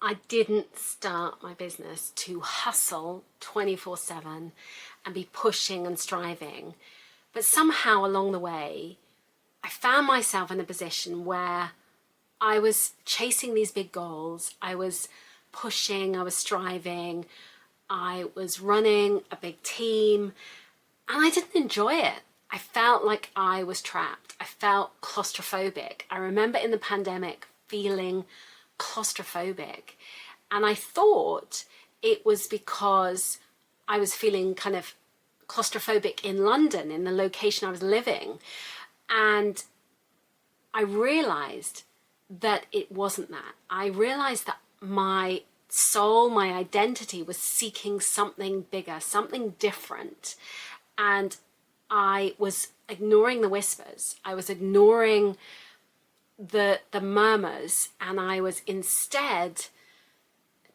I didn't start my business to hustle 24/7 and be pushing and striving. But somehow along the way, I found myself in a position where I was chasing these big goals. I was pushing, I was striving, I was running a big team, and I didn't enjoy it. I felt like I was trapped. I felt claustrophobic. I remember in the pandemic feeling claustrophobic, and I thought it was because I was feeling kind of claustrophobic in London, in the location I was living. And I realized that it wasn't that. I realized that my soul, my identity was seeking something bigger, something different. And I was ignoring the whispers. I was ignoring the murmurs, and I was instead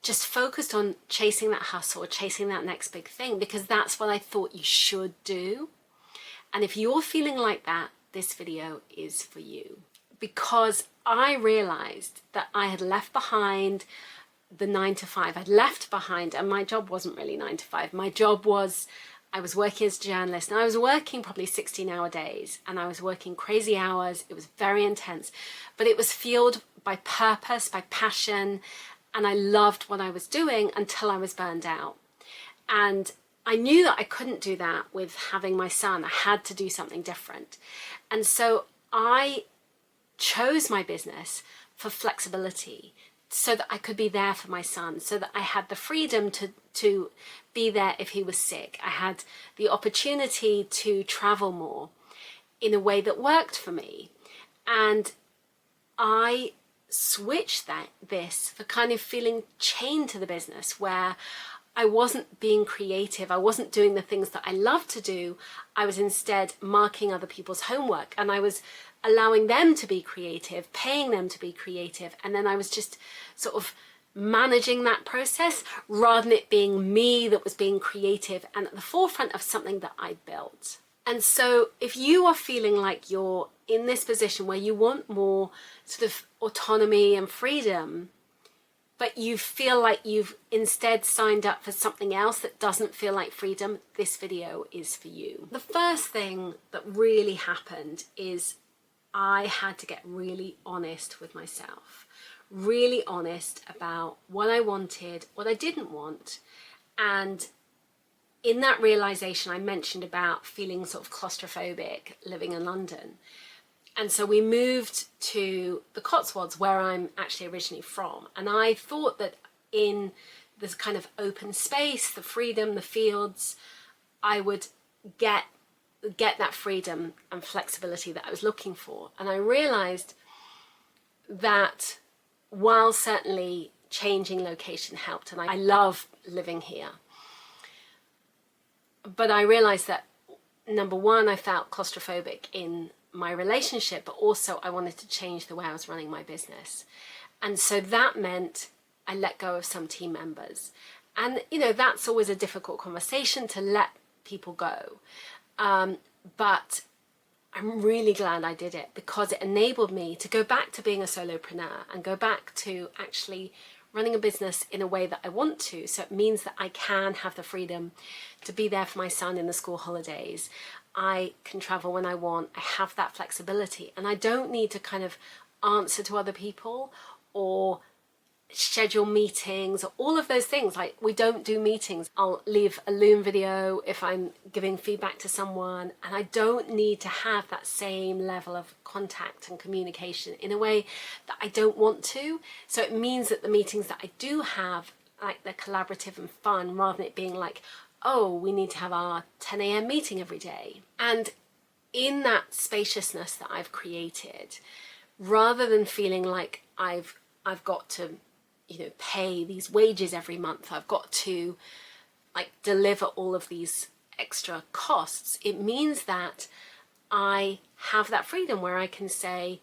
just focused on chasing that hustle, chasing that next big thing, because that's what I thought you should do. And if you're feeling like that, this video is for you. Because I realized that I had left behind the 9 to 5. I'd left behind, and my job wasn't really 9 to 5. My job was, I was working as a journalist, and I was working probably 16-hour days, and I was working crazy hours. It was very intense, but it was fueled by purpose, by passion, and I loved what I was doing until I was burned out. And I knew that I couldn't do that with having my son. I had to do something different. And so I chose my business for flexibility, so that I could be there for my son, so that I had the freedom to be there if he was sick. I had the opportunity to travel more in a way that worked for me. And I switched this for kind of feeling chained to the business, where I wasn't being creative. I wasn't doing the things that I love to do. I was instead marking other people's homework, and I was allowing them to be creative, paying them to be creative. And then I was just sort of managing that process rather than it being me that was being creative and at the forefront of something that I built. And so if you are feeling like you're in this position where you want more sort of autonomy and freedom, but you feel like you've instead signed up for something else that doesn't feel like freedom, this video is for you. The first thing that really happened is I had to get really honest with myself, really honest about what I wanted, what I didn't want. And in that realization, I mentioned about feeling sort of claustrophobic living in London. And so we moved to the Cotswolds, where I'm actually originally from. And I thought that in this kind of open space, the freedom, the fields, I would get that freedom and flexibility that I was looking for. And I realized that while certainly changing location helped, and I love living here, but I realized that, number one, I felt claustrophobic in my relationship, but also I wanted to change the way I was running my business. And so that meant I let go of some team members. And, you know, that's always a difficult conversation, to let people go. But I'm really glad I did it, because it enabled me to go back to being a solopreneur and go back to actually running a business in a way that I want to. So it means that I can have the freedom to be there for my son in the school holidays. I can travel when I want. I have that flexibility, and I don't need to kind of answer to other people or schedule meetings or all of those things. Like, we don't do meetings. I'll leave a Loom video if I'm giving feedback to someone, and I don't need to have that same level of contact and communication in a way that I don't want to. So it means that the meetings that I do have, like, they're collaborative and fun, rather than it being like, oh, we need to have our 10 a.m. meeting every day. And in that spaciousness that I've created, rather than feeling like I've got to, you know, pay these wages every month, I've got to like deliver all of these extra costs, it means that I have that freedom where I can say,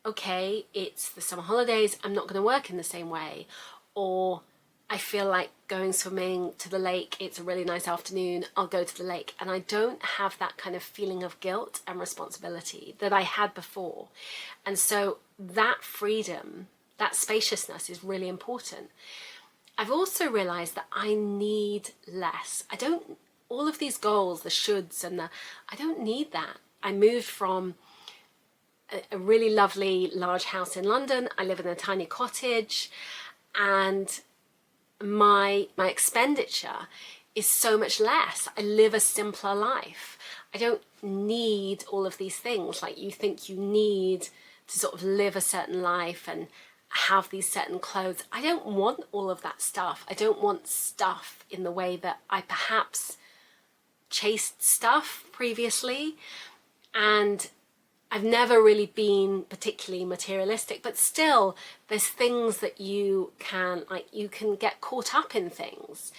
okay, it's the summer holidays, I'm not going to work in the same way. Or I feel like going swimming to the lake, it's a really nice afternoon, I'll go to the lake. And I don't have that kind of feeling of guilt and responsibility that I had before. And so that freedom that spaciousness is really important. I've also realized that I need less. All of these goals, the shoulds I don't need that. I moved from a really lovely large house in London. I live in a tiny cottage, and my expenditure is so much less. I live a simpler life. I don't need all of these things like you think you need to sort of live a certain life and have these certain clothes. I don't want all of that stuff. I don't want stuff in the way that I perhaps chased stuff previously. And I've never really been particularly materialistic, but still there's things that you can get caught up in things.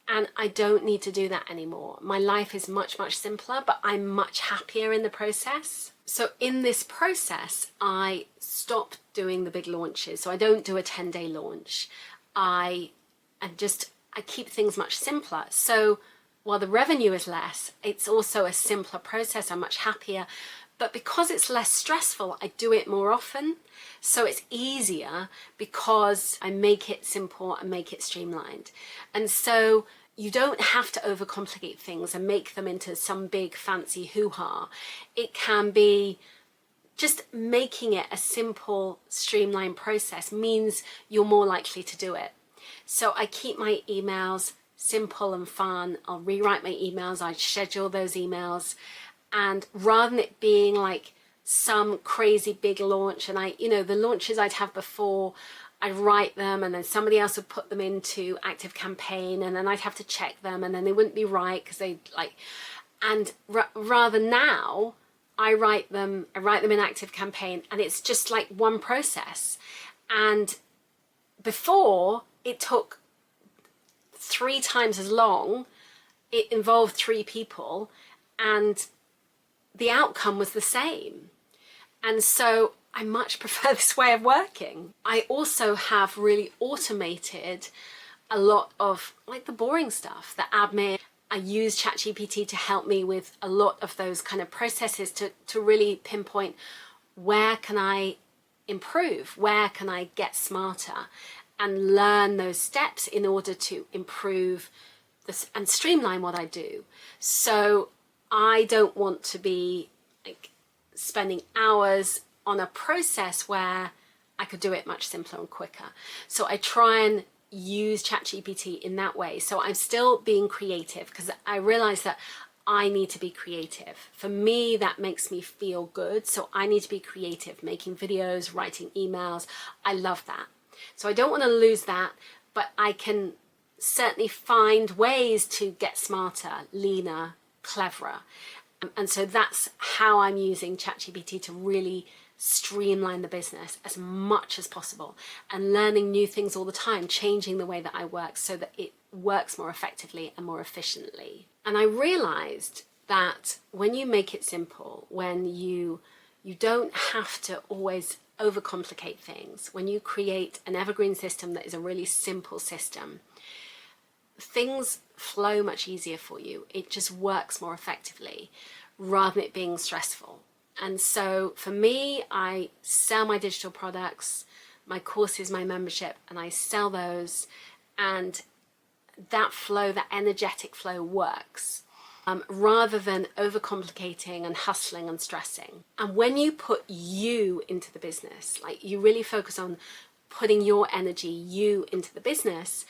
And I don't need to do that anymore. My life is much, much simpler, but I'm much happier in the process. So in this process, I stopped doing the big launches. So I don't do a 10-day launch. I keep things much simpler. So while the revenue is less, it's also a simpler process. I'm much happier. But because it's less stressful, I do it more often. So it's easier because I make it simple and make it streamlined. And so you don't have to overcomplicate things and make them into some big fancy hoo-ha. It can be just making it a simple, streamlined process means you're more likely to do it. So I keep my emails simple and fun. I'll rewrite my emails. I schedule those emails. And rather than it being like some crazy big launch, and the launches I'd have before, I'd write them and then somebody else would put them into Active Campaign, and then I'd have to check them and then they wouldn't be right because rather now I write them in Active Campaign, and it's just like one process. And before, it took 3 times as long, it involved 3 people, and the outcome was the same. And so I much prefer this way of working. I also have really automated a lot of like the boring stuff, the admin. I use ChatGPT to help me with a lot of those kind of processes to really pinpoint where can I improve, where can I get smarter, and learn those steps in order to improve this and streamline what I do. So I don't want to be like spending hours on a process where I could do it much simpler and quicker. So I try and use ChatGPT in that way. So I'm still being creative because I realize that I need to be creative. For me, that makes me feel good. So I need to be creative, making videos, writing emails. I love that. So I don't want to lose that, but I can certainly find ways to get smarter, leaner, cleverer. And so that's how I'm using ChatGPT to really streamline the business as much as possible, and learning new things all the time, changing the way that I work so that it works more effectively and more efficiently. And I realized that when you make it simple, when you don't have to always overcomplicate things, when you create an evergreen system that is a really simple system, things flow much easier for you. It just works more effectively rather than it being stressful. And so for me, I sell my digital products, my courses, my membership, and I sell those, and that flow, that energetic flow works rather than overcomplicating and hustling and stressing. And when you put you into the business, like you really focus on putting your energy, you into the business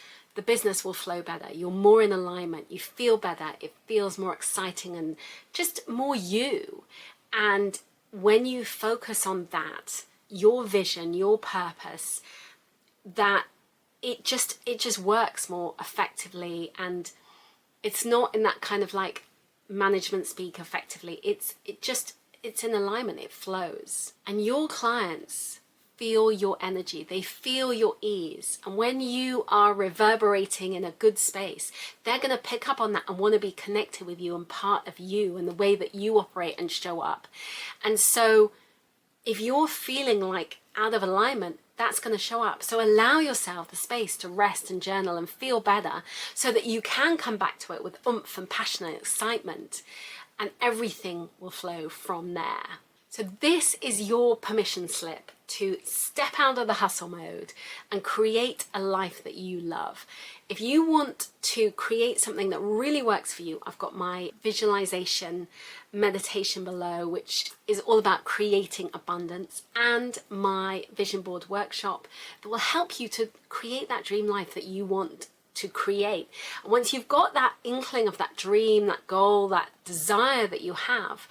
will flow better. You're more in alignment. You feel better. It feels more exciting and just more you. And when you focus on that, your vision, your purpose, that it just works more effectively, and it's not in that kind of like management speak effectively. It's in alignment. It flows, and your clients feel your energy, they feel your ease. And when you are reverberating in a good space, they're going to pick up on that and want to be connected with you and part of you and the way that you operate and show up. And so if you're feeling like out of alignment, that's going to show up. So allow yourself the space to rest and journal and feel better so that you can come back to it with oomph and passion and excitement, and everything will flow from there. So this is your permission slip to step out of the hustle mode and create a life that you love. If you want to create something that really works for you, I've got my visualization meditation below, which is all about creating abundance, and my vision board workshop that will help you to create that dream life that you want to create. And once you've got that inkling of that dream, that goal, that desire that you have,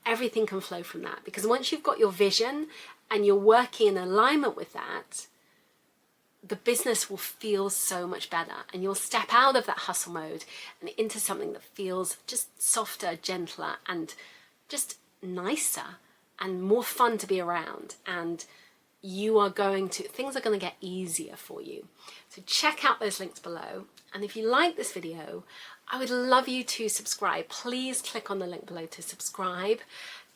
everything can flow from that. Because once you've got your vision and you're working in alignment with that, the business will feel so much better, and you'll step out of that hustle mode and into something that feels just softer, gentler, and just nicer and more fun to be around. And things are going to get easier for you. So check out those links below. And if you like this video, I would love you to subscribe. Please click on the link below to subscribe.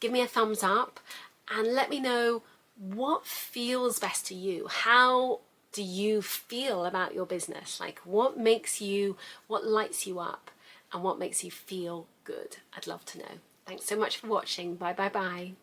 Give me a thumbs up and let me know what feels best to you. How do you feel about your business? Like, what lights you up, and what makes you feel good? I'd love to know. Thanks so much for watching. Bye, bye, bye.